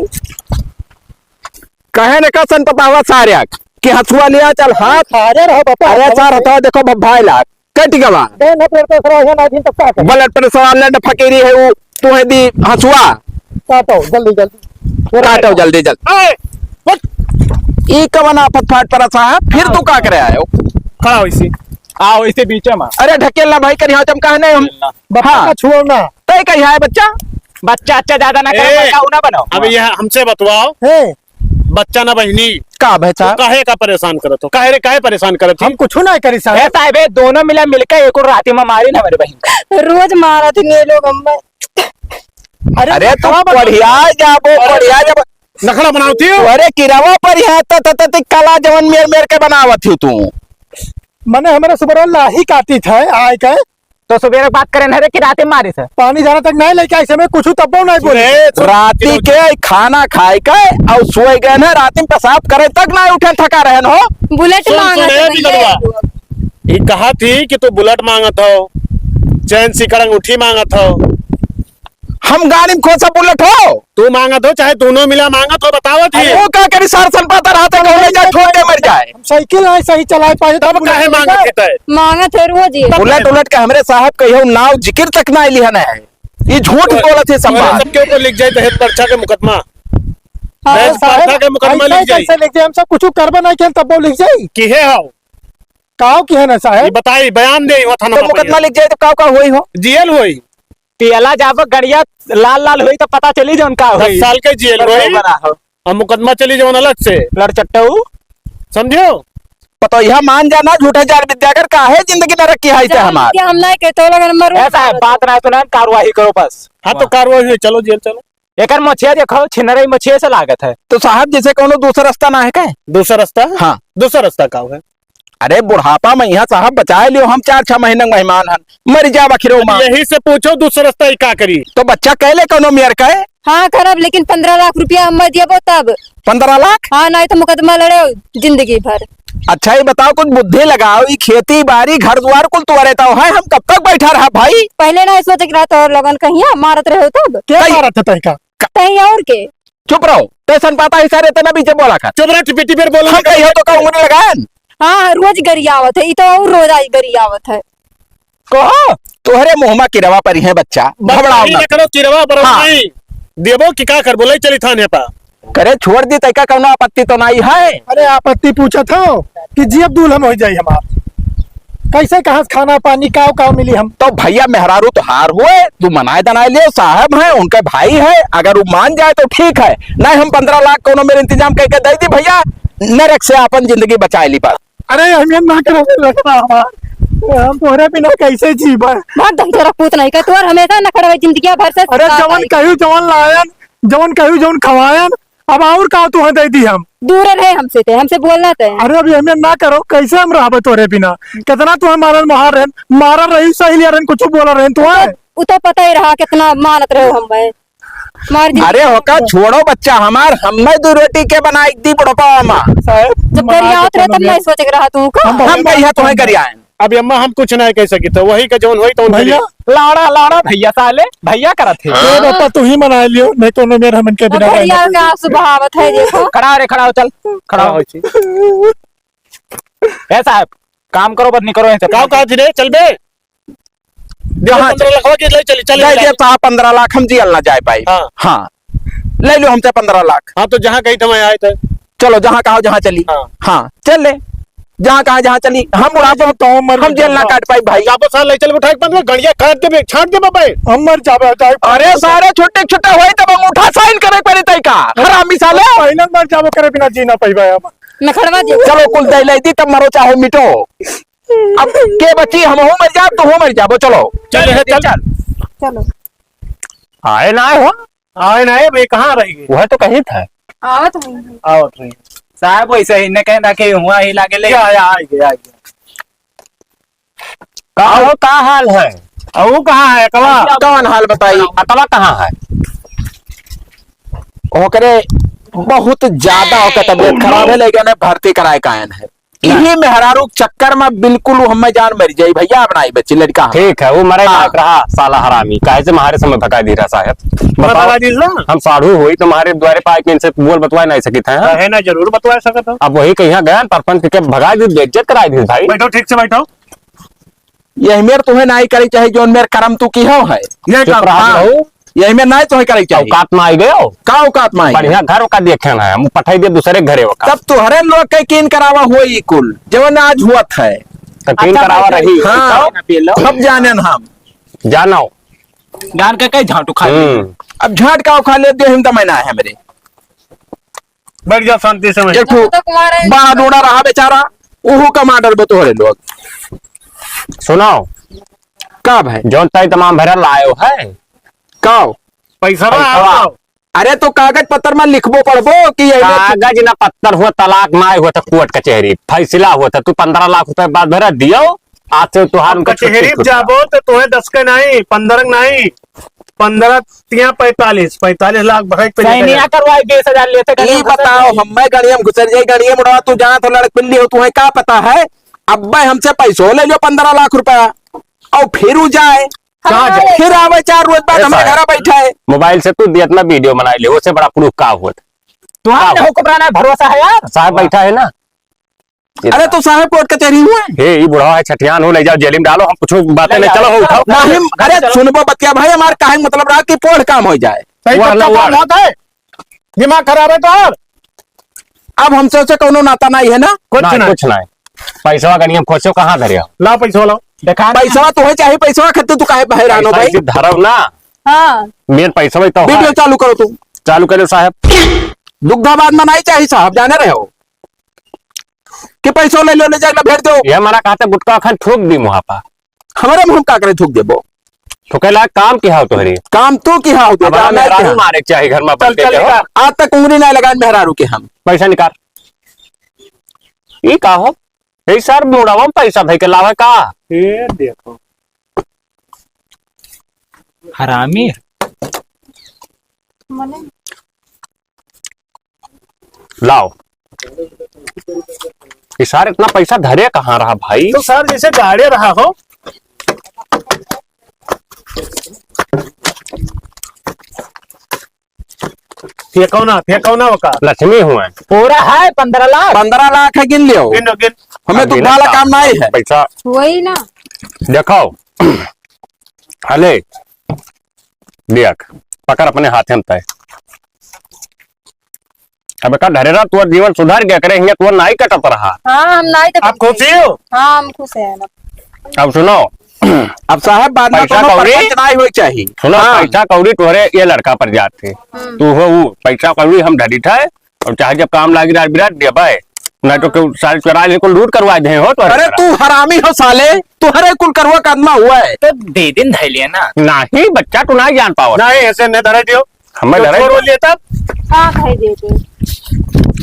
कहे न का संत बाबा सारे कि हसुआ लिया चल हाथ अरे रहो बापा अरे चार होता देखो भाई लाख कट गवा ब्लड प्रेशर है ना दिन तक का ब्लड प्रेशर वाला फकीरी है वो तू है दी हंसुआ काटो जल्दी जल्दी काटो जल्दी जल्दी ई कवन आफत फाट पर साहब फिर तू का करे आयो खड़ा हो इसी आओ इसे बीच में अरे ढकेलना भाई करिया तुम कहने हम बच्चा हाँ। का छोड़ना तय कहिया है बच्चा बच्चा अच्छा ज्यादा ना करो बच्चा ना बनाओ अब ये हमसे बतवाओ, है बच्चा ना बहनी का बच्चा काहे का परेशान करत हो, काहे रे काहे परेशान करत हम कुछ ना करी ए साहब साहब ये दोनों मिलकर एक और राती में मारी ना मेरे बहन रोज मारा थे ये लोग हम अरे तुम बढ़िया जब नखड़ा बनाती हो। अरे किरावा पर यहाँ त काला जवन मेर के बनावत ही तू मैंने हमारे सुबह लाही काटी थे आए के तो सुबह बात करें ना रे कि रात में मारी से पानी जाने तक नहीं लेके ऐसे में कुछ तब नहीं बोले राती के खाना खाए के और सोए गए ना राती में पेशाब करे तक ना उठे थका रहन हो बुलेट सुन, मांगा सुन, था ए, भैया। बिगड़वा। ये कहा थी कि तू बुलेट मांगत हो, चैन सिकड़ उठी मांगत हो, हम गाड़ी में खोसा बुलेट हो तू मांगत हो चाहे दोनों मिला मांगत हो, बतावत ही वो का करी सार सन पाता रहता कौन जाए छोड़ के मर जाए हम साइकिल नहीं सही चलाए पाए तब काहे मांगत थे? मांगा थे रोज ही उलट उलट के हमरे साहब कहियो नाव जिक्र तक ना लिहन है ये झूठ बोलत है सब और बात सबके ऊपर लिख जाए दहेज पर्चा के मुकदमा, हाँ, दहेज पर्चा के मुकदमा लिख जाए कैसे लिख जाए हम सब कुछ करबे नहीं किया तब वो लिख जाई कि है हो काव की है ना ये साहब बताई बयान दे थाना तो मुकदमा लिख जाए तो का हुई हो जेल हुई, पियला जाब गड़िया लाल लाल हुई तो पता चली जो उनका 10 साल के जेल हुई और मुकदमा चली जाओ अलग से, लड़ चट्टू समझो। पतो यह मान जाना झूठे जार विद्याकर काहे जिंदगी न रखी है इसे हमार क्या हम नहीं कहते लगा नंबर ऐसा है बात ना सुना कार्रवाई करो बस हाँ तो कार्रवाई हुई, चलो जेल चलो। एक मछिया देखो छिनरई मछिया से लागत है तो साहब जैसे कोनो दूसरा रास्ता ना है क्या दूसरा रास्ता, हाँ दूसरा रास्ता का है? अरे बुढ़ापा में यहाँ साहब बचाए लियो हम 4-6 महीने के मेहमान हन मर जा बखिरो मां यही से पूछो दूसरा रास्ता ही का करी। तो बच्चा कहले कोनो मेयर का है हाँ खराब लेकिन 15 लाख रुपया हम दिया तब 15 लाख हाँ नहीं तो मुकदमा लड़े जिंदगी भर। अच्छा ये बताओ कुछ बुद्धि लगाओ ये खेती बाड़ी घर द्वार कुल तो रहता है हम कब तक बैठा रहा भाई पहले नहीं सोच रहा था और लगन कहीं मारत रहे हो तब क्या कई- मारा था तय का कहीं और के चुप रहो टेंशन पाता है सारे तना बीच बोला कर चुप रहा टिपी बोल हम कहियो तो का उंगली लगान हाँ रोज गरियावत है ये तो और रोज आज गरियावत है। कहो तोहरे मुंह में किरवा पर है बच्चा घबराओ ना करो किरवा बरो हाँ। नहीं देवो कि का कर बोले चली थाने पा करे छोड़ दी तैका कौनो आपत्ति तो नहीं है अरे आपत्ति पूछा था कि जीब दूल्हन हो जाई हमार कैसे कहाँ से खाना पानी काव काव मिली हम तो भैया मेहरारू तो हार हुए तू मनाए दनाए लियो साहब है उनका भाई है अगर वो मान जाए तो ठीक है नहीं हम 15 लाख कोनो मेरे इंतजाम करके दे दी भैया नरक से अपन जिंदगी बचाए ली पर अरे हमें ना करो रखना हमार हम तोहरे बिना कैसे जीवा बहुत दम तोरा पूत नहीं का तोर हमेशा न खड़े जिंदगी भर से अरे जवन कहू जवन लायन जवन कहू जवन खवायन अब और का तू दे दी हम दूर रहे हमसे थे हमसे बोलना थे अरे अभी हमें ना करो कैसे हम रहा तोरे बिना कितना तू मारन मार रहन मारा रही सही लिया रहन कुछ बोला रहन तू है वो तो पता ही रहा कितना मानत रहे हम भाई मार जिंदगी अरे होका छोड़ो बच्चा हमार हमें 2 रोटी के बनाई दी बुढ़पा मां जब गरियावत रहे तब नहीं सोच रहा तू का हम भैया तुम्हें करिया अब अम्मा हम कुछ नहीं कह सकी तो वही का जौन हुई तो भैया लाड़ा लाड़ा भैया साले भैया करत थे ए बापा तू ही मना लियो नहीं तो मेरे हम के बिना गरिया का स्वभावत है देखो खड़ा रे खड़ा हो चल खड़ा हो ए साहब काम करो बद नहीं करो ऐसे का कहा थी रे चल बे हाँ, 15 लाख के ले चली चल दे दिया साहब 15 लाख हम जियल ना जाए पाई हाँ। हाँ ले लो हमसे 15 लाख हाँ तो जहाँ कही मैं आए थे चलो जहाँ कहो जहाँ चली हाँ। हाँ चल ले जहाँ कहा जहाँ चली हम बुढ़ापे तो हम जेल ना काट पाई भाई जापो साल ले चल उठा के 15 गड़िया काट दे छाट दे बाबा हम मर जाबे अरे सारे छोटे छोटे हुए तब अंगूठा साइन करे पड़े तय का हरामी साले पहले मर जाबो करे बिना जी ना पाइबे हम मैं खड़वा दियो चलो कुल दे ले दी तब मरो चाहो मिटो अब के बच्ची हम हो मर जा तो हो मर जाबो चलो चल चल चलो आए ना आए हो आए ना भाई कहाँ रहेगी वह तो कहीं था आवत हुई आओ ट्रेन साहब वैसे ही ने कहना कि हुआ ही लागे ले आ गया का का हाल है वो कहाँ है कवा कौन हाल बताई अतवा कहाँ है ओकरे बहुत ज्यादा ओकर तबियत खराब है लेकिन भर्ती कराए कायन है यही मेहरारू चक्कर में बिल्कुल हमें जान मर जाई भैया बनाई बच्ची लड़का ठीक है वो मरे हाँ। लायक रहा साला हरामी काहे से हमारे समय भगा दी रहा साहब बताओ हम साढ़ू हुई तुम्हारे द्वारे पाए के इनसे बोल बतवा नहीं सकी थे हाँ? है ना जरूर बतवा सकता हूँ। अब वही कहीं गया परपंच के भगा दी बेइज्जत कराई दी भाई बैठो ठीक से बैठो यही मेरे तुम्हें नहीं करी चाहिए जो मेरे कर्म तू की हो है ये चुप रहा हाँ। रहू। यही में नहीं तुम्हें करी चाहिए औकात में आई गए हो का औकात में आई? बढ़िया घर का देखे ना हम पठाई दे दूसरे घरे वका तब तुहरे लोग के कीन करावा हुआ ई कुल जवन आज हुआ है तो तीन करावा रही हाँ अब जाने हम जानो गान के कई झाटू खा अब झाट का खा ले दे हम तो मैना है मेरे बैठ जा शांति से एक ठो तो कुमार है। बड़ा डोड़ा रहा बेचारा ओहो कमांडर बतोरे लोग सुनाओ का भाई जौन तय तमाम भरल लायो है का पैसा पैसा। अरे तो कागज पत्र में लिखबो पढ़बो कि यही कागज ना पत्थर हुआ तलाक माय हुआ था कोर्ट कचहरी फैसला हुआ था तू 15 लाख रुपए बाद भरा दियो आज से तुहार कचहरी जाबो तो तुम्हें 10 के नहीं 15 नहीं 15 तिया 45 लाख भराई पे सही नहीं करवाई 20,000 लेते ये बताओ हम मैं गड़ियम घुसर जाई गड़ियम उड़वा तू जहाँ तो लड़क पिल्ली हो तुम्हें क्या पता है अब भाई हमसे पैसों ले लो 15 लाख रुपया और फिर उ जाए कहाँ जाए? फिर आवे 4 रोज बाद ऐसा हमारे है। घर बैठा है मोबाइल से तू दियत में वीडियो बनाई ले उससे बड़ा प्रूफ का हुआ तुम्हारे हुक्मरान भरोसा है यार साहब बैठा है ना अरे तो साहब कोर्ट कचहरी हुए हे ये बुढ़ा है छठियान हो ले जाओ जेल में डालो हम कुछ बातें नहीं चलो हो उठाओ नहीं अरे सुनबो बतिया भाई हमारे काहे मतलब रहा कि पोड़ काम हो जाए सही वाह, कच्चा वाह। काम होता है दिमाग खराब है तो और अब हमसे से कोनो नाता नहीं है ना कुछ नहीं, नहीं कुछ नहीं पैसा गनियम खोसो कहाँ धरे हो ला पैसा लो देखा पैसा तो है चाहे पैसा खत्ते तू काहे बाहर आनो भाई धरव ना हाँ मेन पैसा तो वीडियो चालू करो तुम चालू करो साहब दुग्धाबाद में नहीं चाहिए साहब जाने रहे हो कि पैसा ले लो ले जाकर भेज दो ये हमारा कहते गुटका खान ठोक दी वहां पर हमारे मुंह का करे थूक देबो ठोकेला काम किया हो तोहरी काम तू की हाँ होते हमारा मेहरारू मारे के चाहिए घर में चल बनते चल हो निकाल। आज तक उंगली नहीं लगा मेहरारू के हम पैसा निकाल ये का हो यही सर मुड़ावा में पैसा धई के लावे का ये देखो हरामी लाओ ये सार इतना पैसा धरे कहाँ रहा भाई तो सर जैसे गाड़े रहा हो फेंकौना का लक्ष्मी हुए पूरा है 15 लाख 15 लाख है गिन लियो गिन गिन हमें तो वाला काम नहीं है पैसा वही ना देखो हले देख पकड़ अपने हाथ में तय अब का धरेरा तू जीवन सुधार गया करे हिंगे तू नहीं कटत रहा हाँ हम नहीं तो आप खुशी हो हाँ हम खुश है ना अब सुनो अब साहब बाद में पैसा कोनो कौड़ी? परपंच नहीं होई चाहिए सुनो हाँ। पैसा कौड़ी तोहरे ये लड़का पर जाते तू हो वो पैसा कौड़ी हम धरी था और चाहे जब काम लागी रात बिरात देबे नहीं तो क्यों सारी चुरा को लूट करवा दे हो तो अरे तू हरामी हो साले तू हरे कुल करवा कदमा हुआ है तो दे दिन धै लिया ना नहीं बच्चा तू नहीं जान पाओ नहीं ऐसे नहीं धरे दियो हमें धरे छोड़ लिए तब हाँ भाई दे दे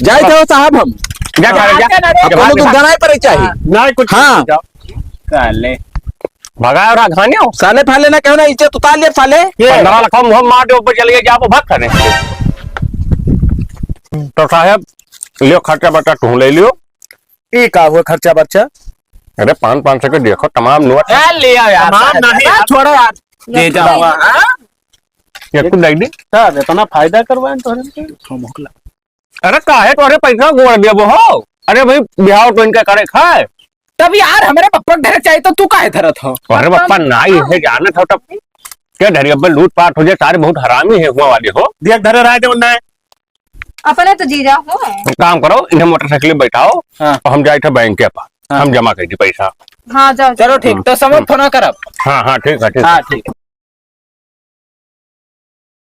जाए थे साहब हम जा जा कोनो दुग्धा नहीं पड़े चाहिए नहीं कुछ हाँ। नहीं, जाओ। साले भगा और खाने हो साले फाले ना कहना इज्जत उतार ले साले 15 लाख हम मार दे ऊपर चलिए जाओ भाग करने तो साहब लियो खर्चा बर्चा तू ले लियो ये का हुआ खर्चा बच्चा अरे 500 के देखो तमाम नोट लिया यार तमाम नहीं यार। छोड़ो यार ले जाओ ये कुछ दे दी सर इतना फायदा करवाए तो अरे काहे तोरे पैसा गोड़ देबो हो अरे भाई बिहाव तो इनका करे खाए तब यार हमारे पप्पा घर चाहिए तो तू काहे धरत हो अरे पप्पा नहीं है जाने था तब क्या धरी अब लूट पाट हो जाए सारे बहुत हरामी है हुआ वाले हो दिया धरे रहा थे उन्हें अपने तो जीजा हो काम करो इन्हें मोटरसाइकिल में बैठाओ हाँ। और हम जाए थे बैंक के पास हम जमा कर दी पैसा हाँ जाओ चलो ठीक तो समझ फोन करब हाँ हाँ ठीक है ठीक हाँ है ठीक है